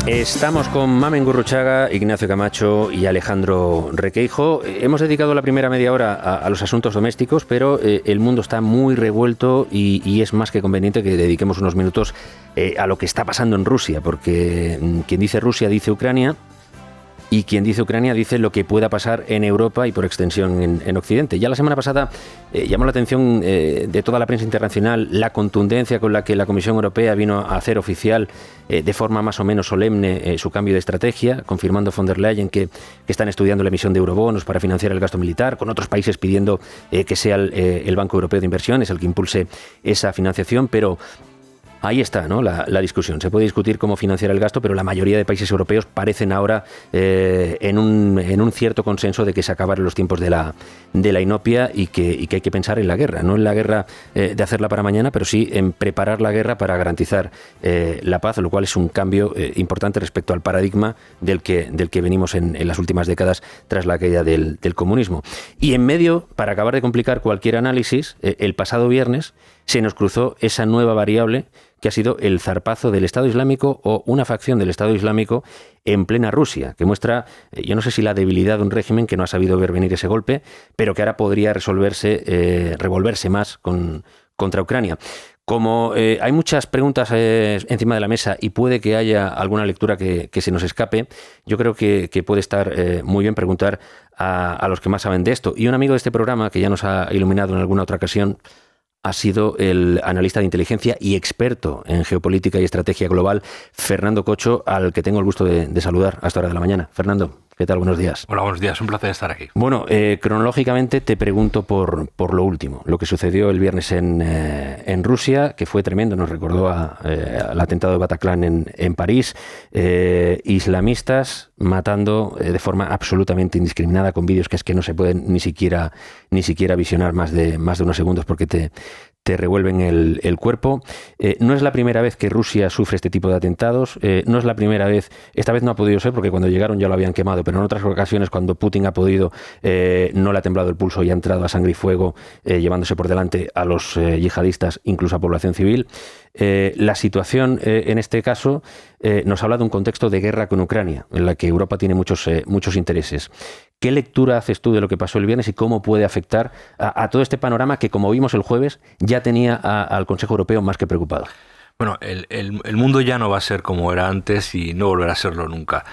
Estamos con Mamen Gurruchaga, Ignacio Camacho y Alejandro Requeijo. Hemos dedicado la primera media hora a los asuntos domésticos, pero el mundo está muy revuelto y es más que conveniente que dediquemos unos minutos a lo que está pasando en Rusia, porque quien dice Rusia dice Ucrania. Y quien dice Ucrania dice lo que pueda pasar en Europa y por extensión en Occidente. Ya la semana pasada llamó la atención de toda la prensa internacional la contundencia con la que la Comisión Europea vino a hacer oficial de forma más o menos solemne su cambio de estrategia, confirmando von der Leyen que están estudiando la emisión de eurobonos para financiar el gasto militar, con otros países pidiendo que sea el Banco Europeo de Inversiones el que impulse esa financiación, pero ahí está, ¿no? La discusión. Se puede discutir cómo financiar el gasto, pero la mayoría de países europeos parecen ahora en un cierto consenso de que se acabaron los tiempos de la inopia y que hay que pensar en la guerra. No en la guerra de hacerla para mañana, pero sí en preparar la guerra para garantizar la paz, lo cual es un cambio importante respecto al paradigma del que venimos en las últimas décadas tras la caída del comunismo. Y en medio, para acabar de complicar cualquier análisis, el pasado viernes se nos cruzó esa nueva variable que ha sido el zarpazo del Estado Islámico o una facción del Estado Islámico en plena Rusia, que muestra, yo no sé si la debilidad de un régimen que no ha sabido ver venir ese golpe, pero que ahora podría revolverse más contra Ucrania. Como hay muchas preguntas encima de la mesa y puede que haya alguna lectura que se nos escape, yo creo que puede estar muy bien preguntar a los que más saben de esto. Y un amigo de este programa, que ya nos ha iluminado en alguna otra ocasión, ha sido el analista de inteligencia y experto en geopolítica y estrategia global, Fernando Cocho, al que tengo el gusto de saludar a esta hora de la mañana. Fernando, ¿qué tal? Buenos días. Hola, buenos días. Un placer estar aquí. Bueno, cronológicamente te pregunto por lo último, lo que sucedió el viernes en Rusia, que fue tremendo, nos recordó al atentado de Bataclan en París, islamistas matando de forma absolutamente indiscriminada con vídeos que es que no se pueden ni siquiera visionar más de unos segundos porque te revuelven el cuerpo. No es la primera vez que Rusia sufre este tipo de atentados, no es la primera vez, esta vez no ha podido ser porque cuando llegaron ya lo habían quemado, pero en otras ocasiones cuando Putin ha podido, no le ha temblado el pulso y ha entrado a sangre y fuego, llevándose por delante a los yihadistas, incluso a población civil. La situación en este caso nos habla de un contexto de guerra con Ucrania, en la que Europa tiene muchos intereses. ¿Qué lectura haces tú de lo que pasó el viernes y cómo puede afectar a todo este panorama que, como vimos el jueves, ya tenía al Consejo Europeo más que preocupado? Bueno, el mundo ya no va a ser como era antes y no volverá a serlo nunca.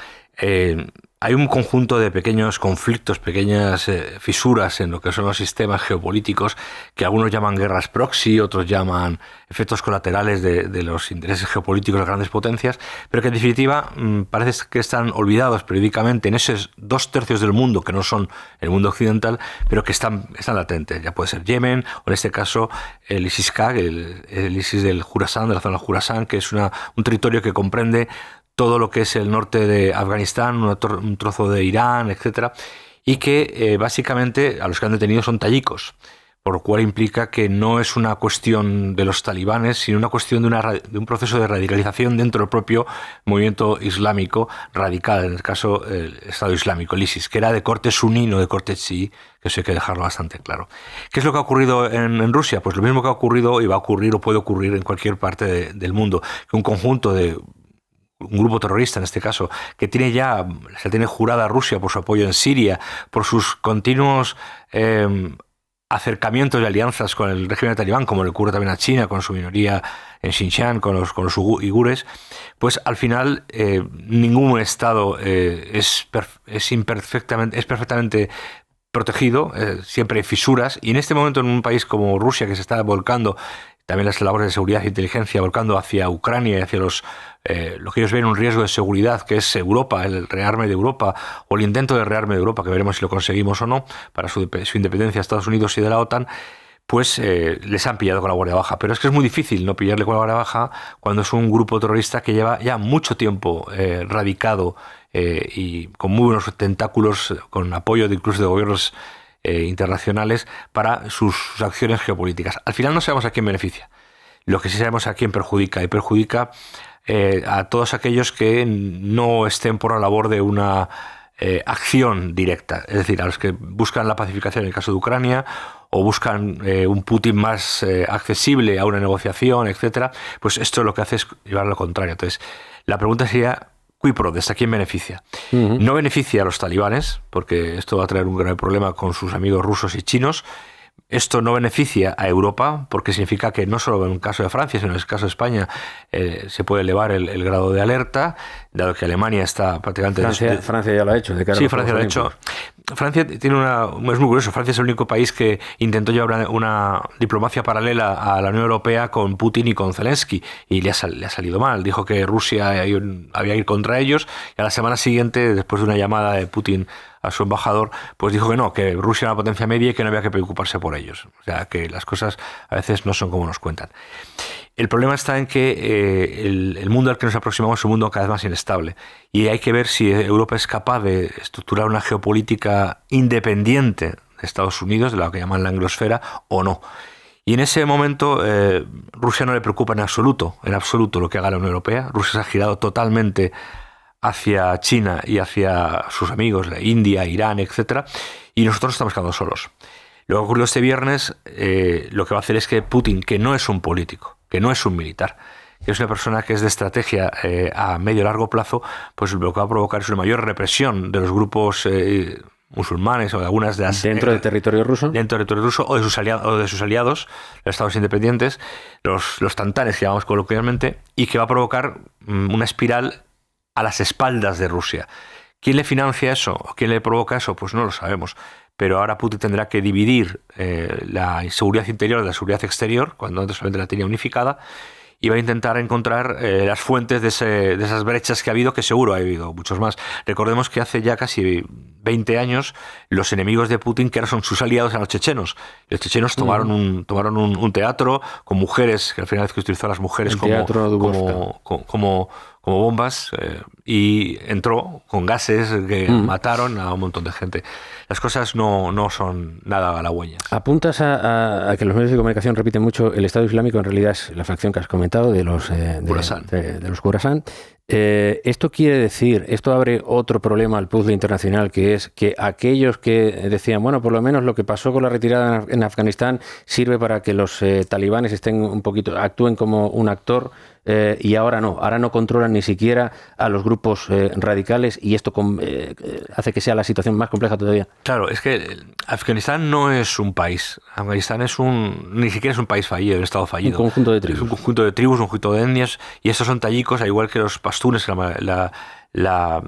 Hay un conjunto de pequeños conflictos, pequeñas fisuras en lo que son los sistemas geopolíticos que algunos llaman guerras proxy, otros llaman efectos colaterales de los intereses geopolíticos de las grandes potencias, pero que en definitiva parece que están olvidados periódicamente en esos 2/3 del mundo que no son el mundo occidental, pero que están latentes. Ya puede ser Yemen o en este caso el ISIS-K, el ISIS del Jurasán, de la zona del Jurasán, que es un territorio que comprende todo lo que es el norte de Afganistán, un trozo de Irán, etcétera, y que básicamente a los que han detenido son tayikos, por lo cual implica que no es una cuestión de los talibanes, sino una cuestión de un proceso de radicalización dentro del propio movimiento islámico radical, en el caso el Estado Islámico, el ISIS, que era de corte suní, no de corte chií, que eso hay que dejarlo bastante claro. ¿Qué es lo que ha ocurrido en Rusia? Pues lo mismo que ha ocurrido y va a ocurrir o puede ocurrir en cualquier parte del mundo, que un conjunto de un grupo terrorista en este caso, que se tiene jurada a Rusia por su apoyo en Siria, por sus continuos acercamientos y alianzas con el régimen talibán, como le ocurre también a China, con su minoría en Xinjiang, con los uigures, pues al final ningún Estado es perfectamente protegido, siempre hay fisuras, y en este momento en un país como Rusia, que se está volcando, también las labores de seguridad e inteligencia volcando hacia Ucrania y hacia lo que ellos ven un riesgo de seguridad, que es Europa, el rearme de Europa, o el intento de rearme de Europa, que veremos si lo conseguimos o no, para su independencia de Estados Unidos y de la OTAN, pues les han pillado con la guardia baja. Pero es que es muy difícil no pillarle con la guardia baja cuando es un grupo terrorista que lleva ya mucho tiempo radicado y con muy buenos tentáculos, con apoyo incluso de gobiernos internacionales para sus acciones geopolíticas. Al final no sabemos a quién beneficia. Lo que sí sabemos a quién perjudica. Y perjudica a todos aquellos que no estén por la labor de una acción directa. Es decir, a los que buscan la pacificación en el caso de Ucrania o buscan un Putin más accesible a una negociación, etcétera. Pues esto lo que hace es llevar a lo contrario. Entonces, la pregunta sería Qui prodest, ¿a quién beneficia? No beneficia a los talibanes, porque esto va a traer un grave problema con sus amigos rusos y chinos. Esto no beneficia a Europa, porque significa que no solo en el caso de Francia, sino en el caso de España se puede elevar el grado de alerta, dado que Alemania está prácticamente... Francia ya lo ha hecho. Sí, Francia lo ha hecho. Francia tiene es muy curioso. Francia es el único país que intentó llevar una diplomacia paralela a la Unión Europea con Putin y con Zelensky, y le ha salido mal. Dijo que Rusia había ir contra ellos, y a la semana siguiente, después de una llamada de Putin a su embajador, pues dijo que no, que Rusia era una potencia media y que no había que preocuparse por ellos. O sea, que las cosas a veces no son como nos cuentan. El problema está en que el mundo al que nos aproximamos es un mundo cada vez más inestable, y hay que ver si Europa es capaz de estructurar una geopolítica independiente de Estados Unidos, de lo que llaman la anglosfera, o no. Y en ese momento Rusia no le preocupa en absoluto lo que haga la Unión Europea. Rusia se ha girado totalmente hacia China y hacia sus amigos, la India, Irán, etcétera, y nosotros estamos quedando solos. Lo que ocurrió este viernes, lo que va a hacer es que Putin, que no es un político, que no es un militar, que es una persona que es de estrategia a medio y largo plazo, pues lo que va a provocar es una mayor represión de los grupos musulmanes o de algunas de las... ¿Dentro del territorio ruso? Dentro del territorio ruso o de sus aliados, los estados independientes, los tantanes que llamamos coloquialmente, y que va a provocar una espiral a las espaldas de Rusia. ¿Quién le financia eso? ¿O quién le provoca eso? Pues no lo sabemos. Pero ahora Putin tendrá que dividir la seguridad interior de la seguridad exterior, cuando antes solamente la tenía unificada, y va a intentar encontrar las fuentes de esas brechas que ha habido, que seguro ha habido muchos más. Recordemos que hace ya casi 20 años los enemigos de Putin, que ahora son sus aliados, eran los chechenos. Los chechenos tomaron un teatro con mujeres, que al final es que utilizó a las mujeres como bombas, y entró con gases que mataron a un montón de gente. Las cosas no son nada halagüeñas. Apuntas a que los medios de comunicación repiten mucho el Estado Islámico, en realidad es la facción que has comentado de los Khurasán. Esto quiere decir, esto abre otro problema al puzzle internacional, que es que aquellos que decían, bueno, por lo menos lo que pasó con la retirada en Afganistán sirve para que los talibanes actúen como un actor, y ahora no controlan ni siquiera a los grupos radicales, y esto hace que sea la situación más compleja todavía. Claro, es que Afganistán no es un país. Afganistán ni siquiera es un país fallido, un estado fallido. Un conjunto de tribus. Es un conjunto de tribus, un conjunto de etnias, y estos son tayikos, al igual que los pastunes, la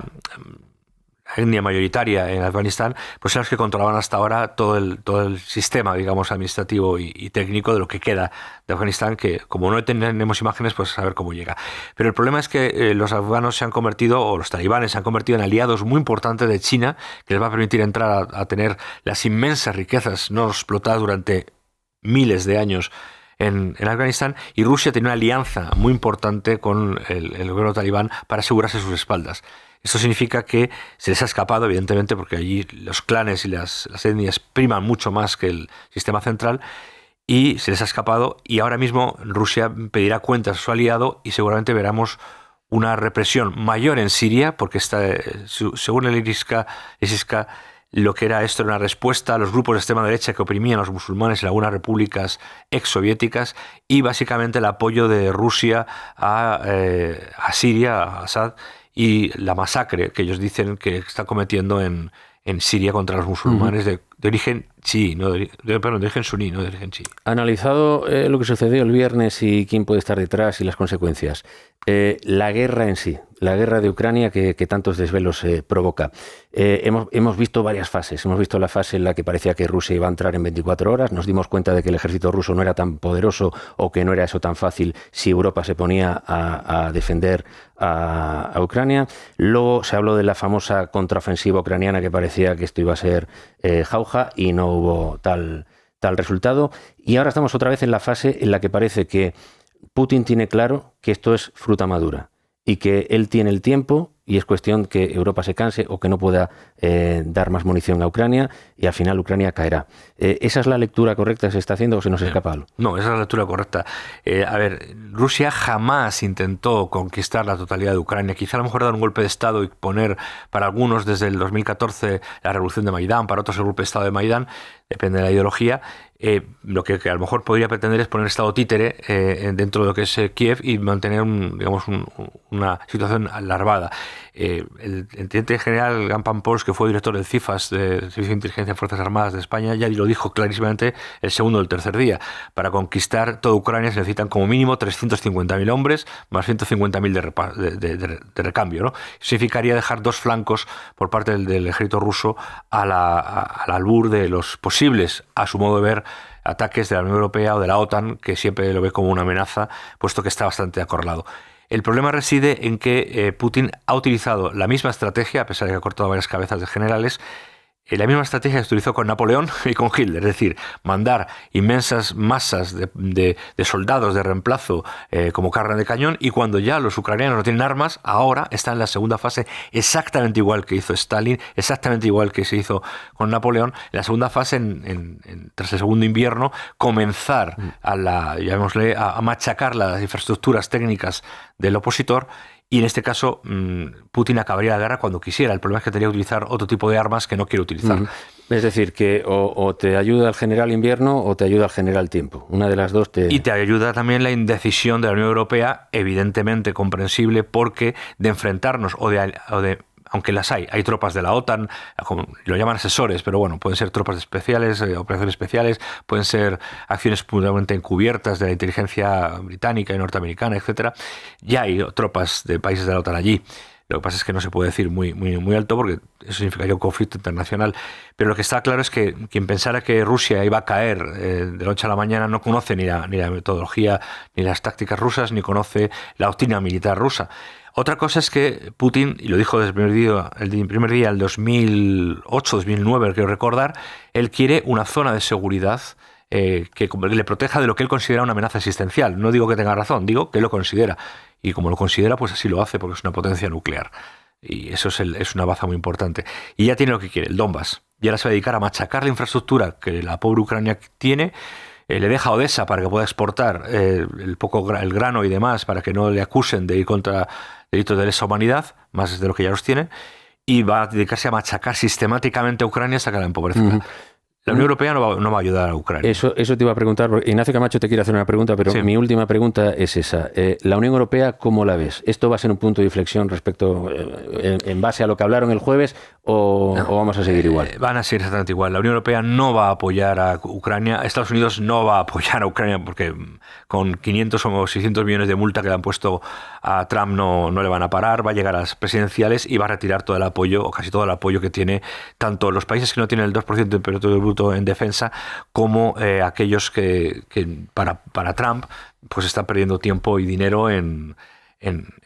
etnia mayoritaria en Afganistán, pues son los que controlaban hasta ahora todo el sistema, digamos, administrativo y técnico de lo que queda de Afganistán, que como no tenemos imágenes, pues a ver cómo llega. Pero el problema es que los afganos se han convertido, o los talibanes se han convertido en aliados muy importantes de China, que les va a permitir entrar a tener las inmensas riquezas no explotadas durante miles de años en Afganistán, y Rusia tiene una alianza muy importante con el gobierno talibán para asegurarse sus espaldas. Esto significa que se les ha escapado, evidentemente, porque allí los clanes y las etnias priman mucho más que el sistema central, y se les ha escapado, y ahora mismo Rusia pedirá cuentas a su aliado, y seguramente veremos una represión mayor en Siria, porque según el ISIS-K, lo que era esto era una respuesta a los grupos de extrema derecha que oprimían a los musulmanes en algunas repúblicas exsoviéticas, y básicamente el apoyo de Rusia a Siria, a Assad, y la masacre que ellos dicen que está cometiendo en Siria contra los musulmanes de origen chií, de origen suní, no de origen chií. Analizado lo que sucedió el viernes y quién puede estar detrás y las consecuencias, la guerra en sí, la guerra de Ucrania que tantos desvelos provoca. Hemos visto varias fases. Hemos visto la fase en la que parecía que Rusia iba a entrar en 24 horas. Nos dimos cuenta de que el ejército ruso no era tan poderoso, o que no era eso tan fácil si Europa se ponía a defender a Ucrania. Luego se habló de la famosa contraofensiva ucraniana, que parecía que esto iba a ser jauja, y no hubo tal resultado. Y ahora estamos otra vez en la fase en la que parece que Putin tiene claro que esto es fruta madura, y que él tiene el tiempo, y es cuestión que Europa se canse o que no pueda dar más munición a Ucrania, y al final Ucrania caerá. ¿Esa es la lectura correcta que se está haciendo, o se nos escapa algo? No, esa es la lectura correcta. Rusia jamás intentó conquistar la totalidad de Ucrania. Quizá a lo mejor dar un golpe de Estado y poner, para algunos desde el 2014, la revolución de Maidán, para otros el golpe de Estado de Maidán, depende de la ideología. Lo que a lo mejor podría pretender es poner Estado títere dentro de lo que es Kiev, y mantener una situación alarvada. El teniente general Gampan Pons, que fue director del CIFAS, del Servicio de Inteligencia de Fuerzas Armadas de España, ya lo dijo clarísimamente el segundo o el tercer día. Para conquistar toda Ucrania se necesitan como mínimo 350.000 hombres más 150.000 de recambio, ¿no? Significaría dejar 2 flancos por parte del ejército ruso al albur de los posibles, a su modo de ver, ataques de la Unión Europea o de la OTAN, que siempre lo ve como una amenaza, puesto que está bastante acorralado. El problema reside en que Putin ha utilizado la misma estrategia, a pesar de que ha cortado varias cabezas de generales, la misma estrategia que se utilizó con Napoleón y con Hitler, es decir, mandar inmensas masas de soldados de reemplazo como carne de cañón, y cuando ya los ucranianos no tienen armas, ahora está en la segunda fase exactamente igual que hizo Stalin, exactamente igual que se hizo con Napoleón. En la segunda fase, tras el segundo invierno, comenzar a machacar las infraestructuras técnicas del opositor. Y en este caso, Putin acabaría la guerra cuando quisiera. El problema es que tendría que utilizar otro tipo de armas que no quiere utilizar. Es decir, que o te ayuda el general invierno o te ayuda el general tiempo. Una de las dos Y te ayuda también la indecisión de la Unión Europea, evidentemente comprensible, porque de enfrentarnos aunque las hay tropas de la OTAN, como lo llaman asesores, pero bueno, pueden ser tropas especiales, operaciones especiales, pueden ser acciones puramente encubiertas de la inteligencia británica y norteamericana, etcétera. Ya hay tropas de países de la OTAN allí. Lo que pasa es que no se puede decir muy alto, porque eso significaría un conflicto internacional. Pero lo que está claro es que quien pensara que Rusia iba a caer de la noche a la mañana no conoce ni la metodología ni las tácticas rusas, ni conoce la doctrina militar rusa. Otra cosa es que Putin, y lo dijo desde el primer día, el 2008, 2009, quiero recordar, él quiere una zona de seguridad que le proteja de lo que él considera una amenaza existencial. No digo que tenga razón, digo que lo considera. Y como lo considera, pues así lo hace, porque es una potencia nuclear. Y eso es una baza muy importante. Y ya tiene lo que quiere, el Donbass. Y ahora se va a dedicar a machacar la infraestructura que la pobre Ucrania tiene. Le deja Odessa para que pueda exportar el grano y demás, para que no le acusen de ir contra delitos de lesa humanidad, más de lo que ya los tiene, y va a dedicarse a machacar sistemáticamente a Ucrania hasta que la empobrezca. La Unión Europea no va a ayudar a Ucrania. Eso te iba a preguntar, porque Ignacio Camacho te quiere hacer una pregunta, pero sí. Mi última pregunta es esa. ¿La Unión Europea cómo la ves? ¿Esto va a ser un punto de inflexión respecto, en base a lo que hablaron el jueves, o vamos a seguir igual? Van a seguir exactamente igual. La Unión Europea no va a apoyar a Ucrania. Estados Unidos no va a apoyar a Ucrania porque con 500 o 600 millones de multa que le han puesto a Trump no le van a parar. Va a llegar a las presidenciales y va a retirar todo el apoyo, o casi todo el apoyo que tiene tanto los países que no tienen el 2% del Producto Bruto en defensa, como aquellos que para Trump pues están perdiendo tiempo y dinero en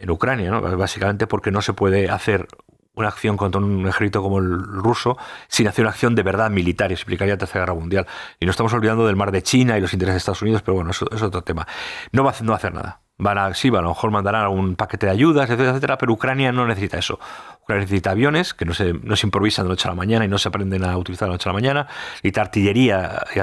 Ucrania, ¿no? Básicamente porque no se puede hacer una acción contra un ejército como el ruso sin hacer una acción de verdad militar, y explicaría la Tercera Guerra Mundial. Y no estamos olvidando del mar de China y los intereses de Estados Unidos, pero bueno, eso es otro tema. No va a hacer nada. A lo mejor mandarán algún paquete de ayudas, etcétera, pero Ucrania no necesita eso. Ucrania necesita aviones que no se improvisan de noche a la mañana y no se aprenden a utilizar de noche a la mañana. Necesita artillería y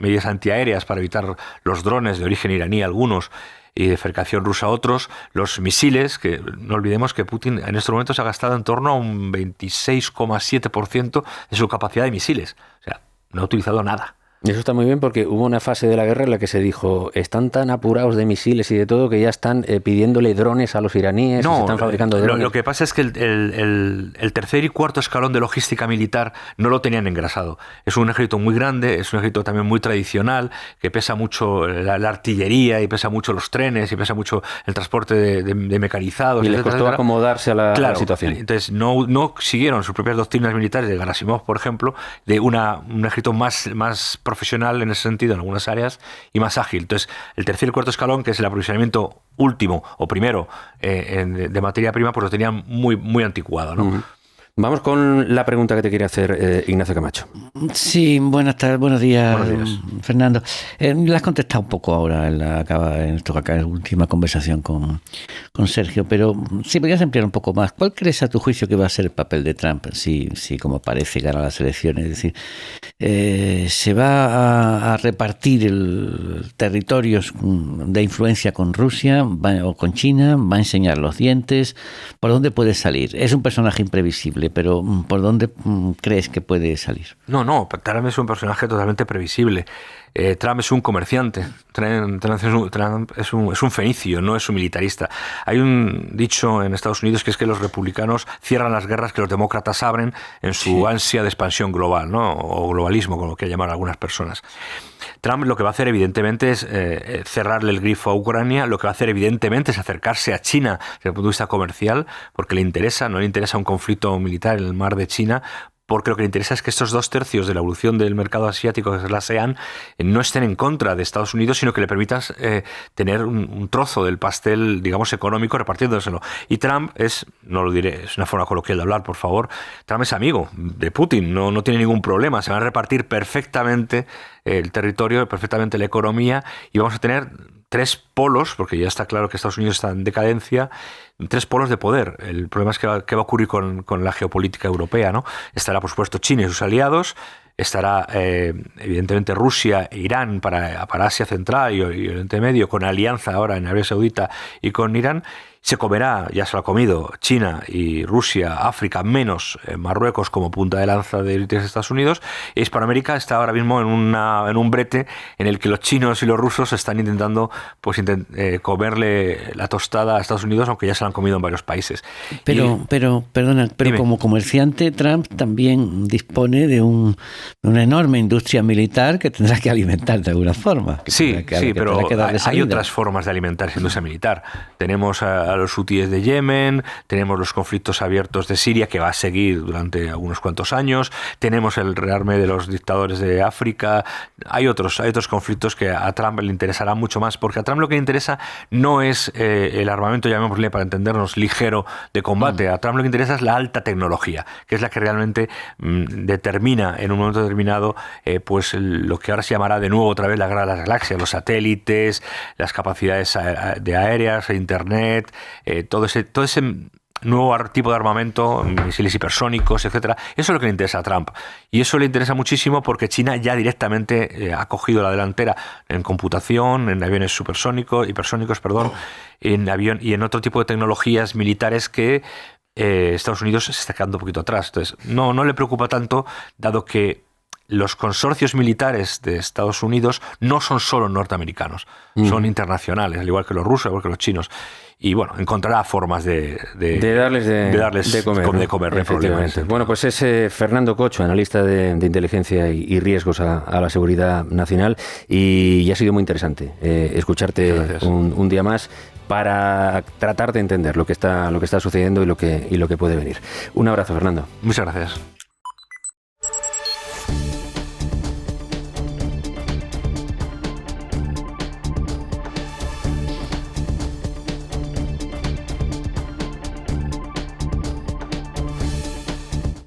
medidas antiaéreas para evitar los drones de origen iraní, algunos, y de fabricación rusa otros. Los misiles, que no olvidemos que Putin en estos momentos ha gastado en torno a un 26,7% de su capacidad de misiles. O sea, no ha utilizado nada. Eso está muy bien, porque hubo una fase de la guerra en la que se dijo, están tan apurados de misiles y de todo que ya están pidiéndole drones a los iraníes, no, se están fabricando drones. Lo que pasa es que el tercer y cuarto escalón de logística militar no lo tenían engrasado. Es un ejército muy grande, es un ejército también muy tradicional, que pesa mucho la artillería y pesa mucho los trenes y pesa mucho el transporte de mecanizados. Y les costó acomodarse a la situación. Entonces no siguieron sus propias doctrinas militares de Gerasimov, por ejemplo, de un ejército más profesional en ese sentido en algunas áreas y más ágil. Entonces, el tercer y cuarto escalón, que es el aprovisionamiento último o primero de materia prima, pues lo tenían muy anticuado, ¿no? Vamos con la pregunta que te quiere hacer Ignacio Camacho. Sí, buenos días. Fernando. La has contestado un poco ahora en la última conversación con Sergio, pero si podrías ampliar un poco más. ¿Cuál crees a tu juicio que va a ser el papel de Trump si como parece, gana las elecciones? Es decir, ¿se va a repartir territorios de influencia con Rusia o con China? ¿Va a enseñar los dientes? ¿Por dónde puede salir? Es un personaje imprevisible. pero ¿por dónde crees que puede salir? No, Trump es un personaje totalmente previsible. Trump es un comerciante, Trump es un fenicio, no es un militarista. Hay un dicho en Estados Unidos que es que los republicanos cierran las guerras que los demócratas abren en su ansia de expansión global, ¿no? O globalismo, como lo que llaman algunas personas. Trump lo que va a hacer evidentemente es cerrarle el grifo a Ucrania, lo que va a hacer evidentemente es acercarse a China desde el punto de vista comercial, porque no le interesa un conflicto militar en el mar de China, porque lo que le interesa es que estos 2/3 de la evolución del mercado asiático, que es la ASEAN, no estén en contra de Estados Unidos, sino que le permitan tener un trozo del pastel, digamos, económico repartiéndoselo. Y Trump no lo diré, es una forma coloquial de hablar, por favor, Trump es amigo de Putin, no tiene ningún problema, se van a repartir perfectamente el territorio, perfectamente la economía, y vamos a tener 3 polos, porque ya está claro que Estados Unidos está en decadencia, 3 polos de poder. El problema es qué va a ocurrir con la geopolítica europea, ¿no? Estará, por supuesto, China y sus aliados, estará evidentemente Rusia e Irán para Asia Central y Oriente Medio, con alianza ahora en Arabia Saudita y con Irán. Se comerá, ya se lo ha comido, China y Rusia, África, menos Marruecos como punta de lanza de Estados Unidos. Y Hispanoamérica está ahora mismo en un brete en el que los chinos y los rusos están intentando comerle la tostada a Estados Unidos, aunque ya se la han comido en varios países. Pero como comerciante, Trump también dispone de una enorme industria militar que tendrá que alimentar de alguna forma. Pero hay otras formas de alimentar esa industria militar. Tenemos a los hutíes de Yemen, tenemos los conflictos abiertos de Siria, que va a seguir durante unos cuantos años, tenemos el rearme de los dictadores de África, hay otros conflictos que a Trump le interesarán mucho más, porque a Trump lo que le interesa no es el armamento, llamémosle para entendernos, ligero de combate. A Trump lo que le interesa es la alta tecnología, que es la que realmente determina en un momento determinado pues lo que ahora se llamará de nuevo otra vez la guerra de las galaxias, los satélites, las capacidades de aéreas, internet, todo ese nuevo tipo de armamento, misiles hipersónicos, etcétera. Eso es lo que le interesa a Trump. Y eso le interesa muchísimo porque China ya directamente ha cogido la delantera en computación, en aviones hipersónicos, en avión y en otro tipo de tecnologías militares que Estados Unidos se está quedando un poquito atrás. Entonces, no le preocupa tanto, dado que los consorcios militares de Estados Unidos no son solo norteamericanos, son internacionales, al igual que los rusos, al igual que los chinos. Y bueno, encontrará formas de darles de comer, efectivamente. Bueno, pues es Fernando Cocho, analista de inteligencia y riesgos a la seguridad nacional, y ha sido muy interesante escucharte un día más para tratar de entender lo que está sucediendo y lo que puede venir. Un abrazo, Fernando. Muchas gracias.